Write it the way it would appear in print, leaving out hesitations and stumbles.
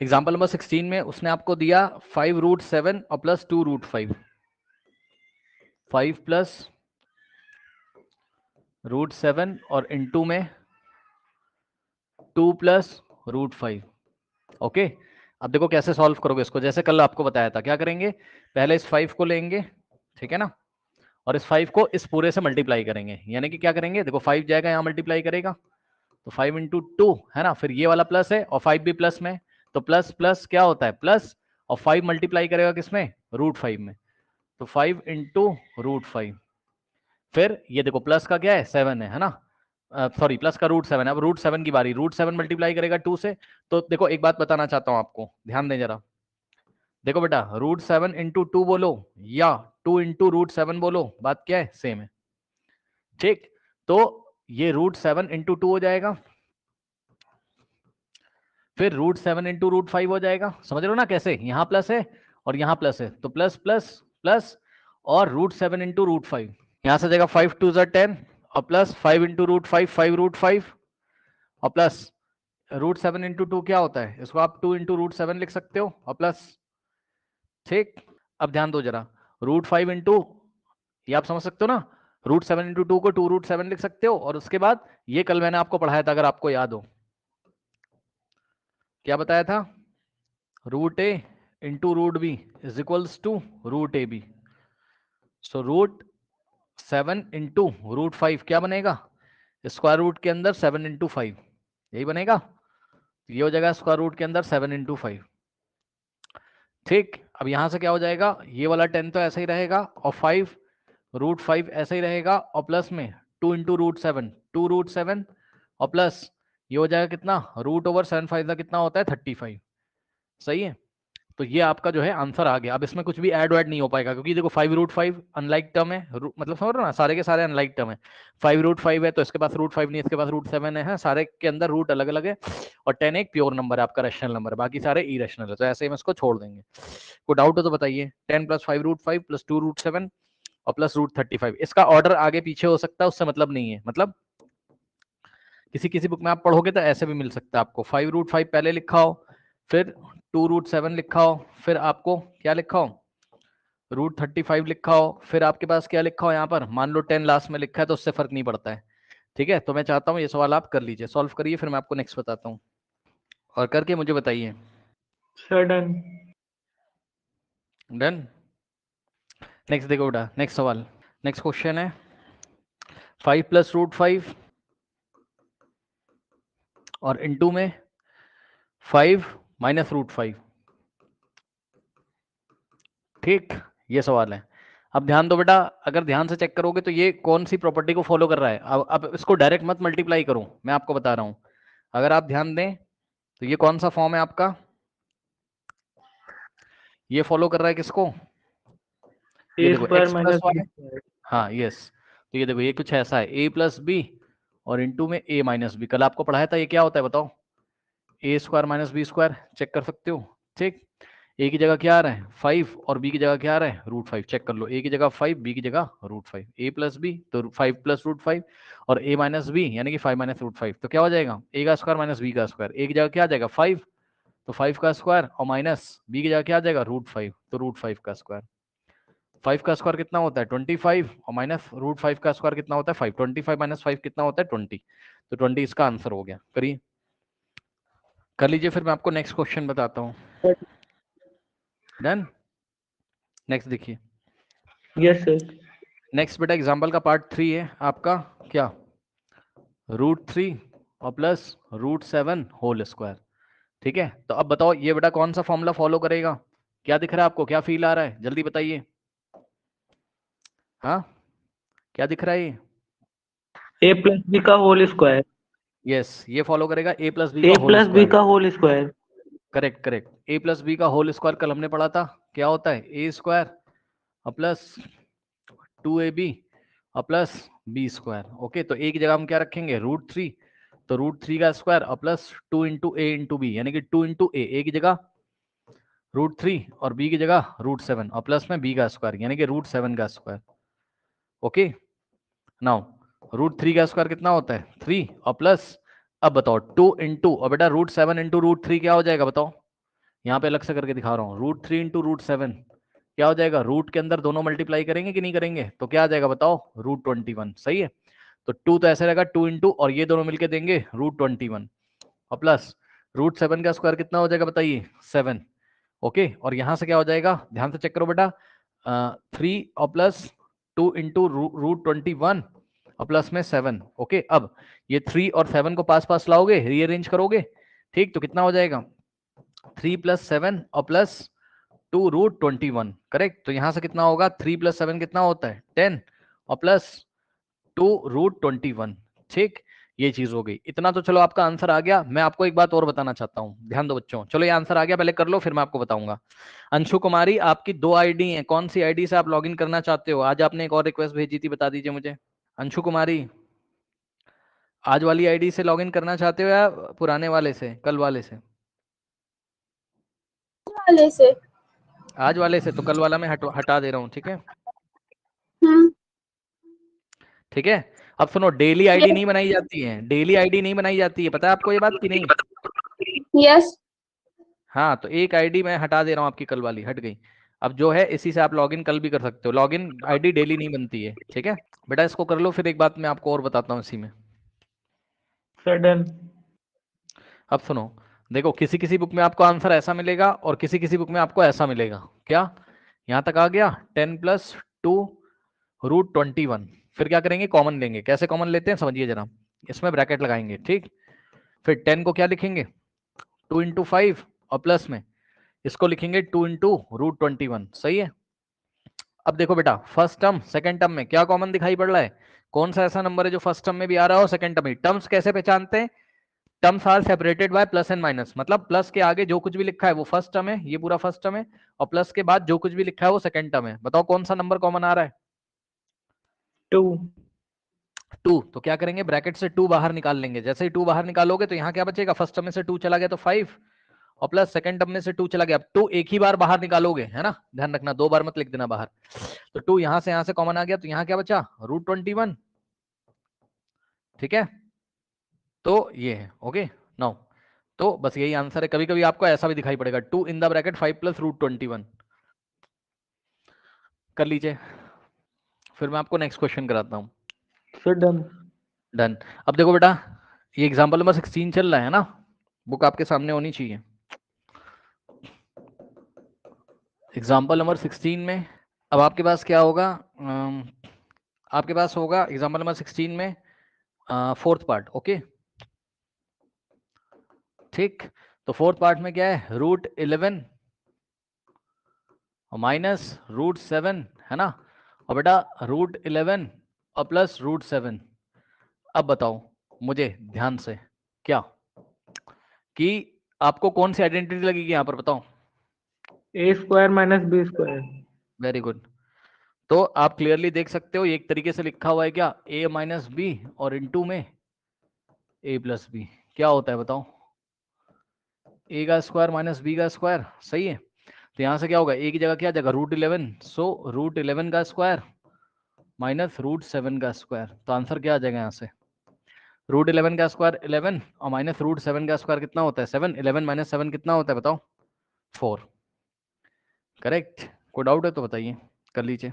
Example number 16 में उसने आपको दिया 5√7 और प्लस 2√5, 5 प्लस √7 और इनटू में 2 प्लस √5। ओके, अब देखो कैसे सॉल्व करोगे इसको, जैसे कल आपको बताया था। क्या करेंगे, पहले इस 5 को लेंगे, ठीक है ना, और इस 5 को इस पूरे से मल्टीप्लाई करेंगे। यानी कि क्या करेंगे, देखो 5 जाएगा यहाँ मल्टीप्लाई करेगा, तो 5 इंटू 2 है ना, फिर ये वाला प्लस है और 5 भी प्लस में, तो प्लस प्लस क्या होता है प्लस, और 5 मल्टीप्लाई करेगा किसमें, √5 में, तो 5 इंटू √5। फिर ये देखो प्लस का क्या है 7 है ना, सॉरी प्लस का √7 है। अब √7 की बारी, √7 मल्टीप्लाई करेगा 2 से। तो देखो एक बात बताना चाहता हूं आपको, ध्यान दें जरा। देखो बेटा √7 इंटू 2 बोलो या 2 इंटू √7 बोलो, बात क्या है, सेम है। ठीक, तो ये √7 इंटू 2 हो जाएगा, फिर √7 इंटू √5 हो जाएगा। समझ रहे हो ना कैसे, यहां प्लस है और यहां प्लस है, तो प्लस प्लस प्लस और √7 इंटू √5, यहां से जाएगा 5 2 10 और प्लस 5 इंटू √5 5√5 और प्लस √7 इंटू 2 क्या होता है, इसको आप 2 इंटू √7 लिख सकते हो और प्लस। ठीक, अब ध्यान दो जरा, √5 इंटू, ये आप समझ सकते हो ना, √7 इंटू 2 को 2√7 लिख सकते हो, और उसके बाद ये कल मैंने आपको पढ़ाया था, अगर आपको याद हो, क्या बताया था, √a into √b is equals to √ab। So √7 into √5 क्या बनेगा, स्क्वायर रूट के अंदर 7 इंटू 5, यही बनेगा, तो ये हो जाएगा स्क्वायर रूट के अंदर 7 इंटू 5। ठीक, अब यहां से क्या हो जाएगा, ये वाला 10 तो ऐसा ही रहेगा और 5 √5 ऐसा ही रहेगा, और प्लस में 2 इंटू √7 2√7 और प्लस ये हो जाएगा कितना, √7 का कितना होता है 35। सही है, तो ये आपका जो है आंसर आ गया। अब इसमें कुछ भी ऐड वैड नहीं हो पाएगा, क्योंकि देखो 5√5 अनलाइक टर्म है, मतलब समझ रहे हो ना, सारे के सारे अनलाइक टर्म है। 5√5 है तो इसके पास √5 नहीं, इसके पास √7 है, सारे के अंदर रूट अलग अलग है, और 10 एक प्योर नंबर है आपका, रैशनल नंबर है, बाकी सारे इरेशनल है, तो ऐसे हम इसको छोड़ देंगे। कोई डाउट हो तो बताइए। 10 प्लस 5√5 प्लस 2√7 और प्लस √35, इसका ऑर्डर आगे पीछे हो सकता है, उससे मतलब नहीं है, मतलब किसी किसी बुक में आप पढ़ोगे तो ऐसे भी मिल सकता है आपको, 5√5 पहले लिखा हो, फिर 2√7 लिखा हो, फिर आपको क्या लिखा हो, √35 लिखा हो, फिर आपके पास क्या लिखा हो यहाँ पर, मान लो 10 लास्ट में लिखा है, तो उससे फर्क नहीं पड़ता है। ठीक है, तो मैं चाहता हूँ ये सवाल आप कर लीजिए, सॉल्व करिए, फिर मैं आपको नेक्स्ट बताता हूँ, और करके मुझे बताइए। Sir done. डन। नेक्स्ट देखो बेटा, नेक्स्ट सवाल, नेक्स्ट क्वेश्चन है 5 प्लस √5 और इनटू में 5 माइनस √5। ठीक, ये सवाल है। अब ध्यान दो बेटा, अगर ध्यान से चेक करोगे तो ये कौन सी प्रॉपर्टी को फॉलो कर रहा है। अब इसको डायरेक्ट मत मल्टीप्लाई करो, मैं आपको बता रहा हूं, अगर आप ध्यान दें तो ये कौन सा फॉर्म है आपका, ये फॉलो कर रहा है किसको, ये ए देखो square x plus minus B Y. Square. हाँ यस, तो ये देखो ये कुछ ऐसा है, a प्लस बी और इनटू में a माइनस बी, कल आपको पढ़ाया था, ये क्या होता है बताओ, A square minus B square, check कर सकते हो। ठीक, ए की जगह क्या आ रहा है 5 और बी की जगह क्या आ रहा है √5, चेक कर लो, ए की जगह 5 बी की जगह √5, ए प्लस बी तो 5 प्लस √5 और ए माइनस बी यानी कि 5 माइनस √5, तो क्या हो जाएगा ए का स्क्वायर माइनस बी का स्क्वायर, ए की जगह क्या आ जाएगा 5, तो 5 का स्क्वायर और माइनस बी की जगह क्या आ जाएगा √5, तो √5 का स्क्वायर। 5 का स्क्वायर कितना होता है 25 और माइनस √5 का स्क्वायर कितना होता है 5, 25 माइनस 5 कितना होता है 20, तो 20 इसका आंसर हो गया। करिए, कर लीजिए, फिर मैं आपको नेक्स्ट क्वेश्चन बताता हूँ। डन। नेक्स्ट देखिए, यस सर। नेक्स्ट बेटा एग्जाम्पल का पार्ट 3 है आपका, क्या, √3 और प्लस √7 होल स्क्वायर। ठीक है, तो अब बताओ ये बेटा कौन सा फॉर्मूला फॉलो करेगा, क्या दिख रहा है आपको, क्या फील आ रहा है, जल्दी बताइए। हाँ, क्या दिख रहा है ये, ए प्लस बी का होल स्क्वायर। यस, ये फॉलो करेगा a प्लस बी ए का होल प्लस बी स्क्वायर। का whole square. Correct correct, a plus b का होल स्क्वायर कल हमने पढ़ा था, क्या होता है a स्क्वायर और प्लस 2ab और प्लस बी स्क्वायर। ओके, तो a की जगह हम क्या रखेंगे √3, तो √3 का स्क्वायर और प्लस 2 इंटू ए इंटू बी, यानी कि 2 इंटू ए की जगह √3 और b की जगह √7 और प्लस में b का स्क्वायर यानी कि √7 का स्क्वायर। ओके, नाउ √3 का स्क्वायर कितना होता है 3 और प्लस, अब बताओ 2 इंटू, और बेटा √7 इंटू √3 क्या हो जाएगा बताओ, यहाँ पे अलग से करके दिखा रहा हूँ, √3 इंटू √7 क्या हो जाएगा, रूट के अंदर दोनों मल्टीप्लाई करेंगे कि नहीं करेंगे, तो क्या आ जाएगा बताओ, √21। सही है, तो 2 तो ऐसे रहेगा 2 इंटू, और ये दोनों मिलके देंगे √21 और प्लस √7 का स्क्वायर कितना हो जाएगा बताइए, 7। ओके, और यहां से क्या हो जाएगा, ध्यान से चेक करो बेटा, 3 और प्लस 2 इंटू √21 और प्लस में 7। ओके, अब ये 3 और 7 को पास पास लाओगे, रीअरेंज करोगे, ठीक, तो कितना हो जाएगा, 3 + 7 और प्लस 2 √21। करेक्ट, तो यहां से कितना होगा, 3 + 7 कितना होता है 10 और प्लस 2 √21। ठीक, ये चीज हो गई। इतना तो चलो आपका आंसर आ गया। मैं आपको एक बात और बताना चाहता हूँ, ध्यान दो बच्चों, चलो ये आंसर आ गया, पहले कर लो फिर मैं आपको बताऊंगा। अंशु कुमारी, आपकी 2 आईडी हैं, कौन सी आईडी से आप लॉगिन करना चाहते हो? आज आपने एक और रिक्वेस्ट भेजी थी, बता दीजिए मुझे। अंशु कुमारी, आज वाली आईडी से लॉगिन करना चाहते हो या पुराने वाले से, कल वाले से? वाले से। आज वाले से, तो कल वाला मैं हटा दे रहा हूँ, ठीक है? ठीक है, अब सुनो, डेली आईडी नहीं बनाई जाती है, डेली आईडी नहीं बनाई जाती है, पता है आपको ये बात कि नहीं? यस। हाँ, तो एक आईडी मैं हटा दे रहा हूँ आपकी, कल वाली हट गई। अब जो है इसी से आप लॉगिन कल भी कर सकते हो, लॉगिन आईडी डेली नहीं बनती है, ठीक है बेटा? इसको कर लो, फिर एक बात मैं आपको और बताता हूँ इसी में। Sir done. अब सुनो, देखो, किसी किसी बुक में आपको आंसर ऐसा मिलेगा और किसी किसी बुक में आपको ऐसा मिलेगा। क्या यहाँ तक आ गया, 10 + 2 √21। फिर क्या करेंगे, कॉमन लेंगे। कैसे कॉमन लेते हैं समझिए जरा, इसमें ब्रैकेट लगाएंगे, ठीक, फिर 10 को क्या लिखेंगे, 2 × 5 और प्लस में इसको लिखेंगे 2 × √21। सही है, अब देखो बेटा, फर्स्ट टर्म सेकंड टर्म में क्या कॉमन दिखाई पड़ रहा है, कौन सा ऐसा नंबर है जो फर्स्ट टर्म में भी आ रहा हो सेकंड टर्म में? टर्म्स कैसे पहचानते हैं, terms are separated by plus and minus, मतलब प्लस के आगे जो कुछ भी लिखा है वो फर्स्ट टर्म है, ये पूरा फर्स्ट टर्म है, और प्लस के बाद जो कुछ भी लिखा है वो सेकंड टर्म है। बताओ कौन सा नंबर कॉमन आ रहा है? 2। 2। तो क्या करेंगे, ब्रैकेट से 2 बाहर निकाल लेंगे। जैसे ही 2 बाहर निकालोगे तो यहाँ क्या बचेगा, फर्स्ट टर्म में से 2 चला गया तो 5 और प्लस सेकंड टर्म में से 2 चला गया। अब 2 एक ही बार बाहर निकालोगे, है ना, ध्यान रखना, 2 बार मत लिख देना बाहर। तो 2 यहाँ से कॉमन आ गया, तो यहाँ क्या बचा, √21। ठीक है, तो ये है। ओके, नाउ तो बस यही आंसर है। कभी कभी आपको ऐसा भी दिखाई पड़ेगा, 2 इन द ब्रैकेट 5 + √21। कर लीजिए, फिर मैं आपको नेक्स्ट क्वेश्चन कराता हूँ। Sir done. डन। अब देखो बेटा, ये एग्जाम्पल नंबर 16 चल रहा है ना, बुक आपके सामने होनी चाहिए। एग्जाम्पल नंबर 16 में अब आपके पास क्या होगा, आपके पास होगा एग्जाम्पल नंबर 16 में फोर्थ पार्ट। ओके, ठीक, तो फोर्थ पार्ट में क्या है, √11 माइनस √7, है ना, और बेटा √11 और प्लस √7। अब बताओ मुझे ध्यान से, क्या कि आपको कौन सी आइडेंटिटी लगेगी यहाँ पर, बताओ? A² - B²। Very good. तो आप क्लियरली देख सकते हो, एक तरीके से लिखा हुआ है क्या, a - b और इनटू में a + b। क्या होता है बताओ, a का स्क्वायर माइनस b का स्क्वायर। सही है, तो यहां से क्या होगा, a की जगह क्या जगह, √11, सो √11 का स्क्वायर माइनस √7 का स्क्वायर। तो आंसर क्या आ जाएगा यहाँ से, √11 का स्क्वायर 11 और माइनस √7 का स्क्वायर कितना होता है 7। 11 - 7 कितना होता है बताओ, 4। करेक्ट, कोई डाउट है तो बताइए, कर लीजिए।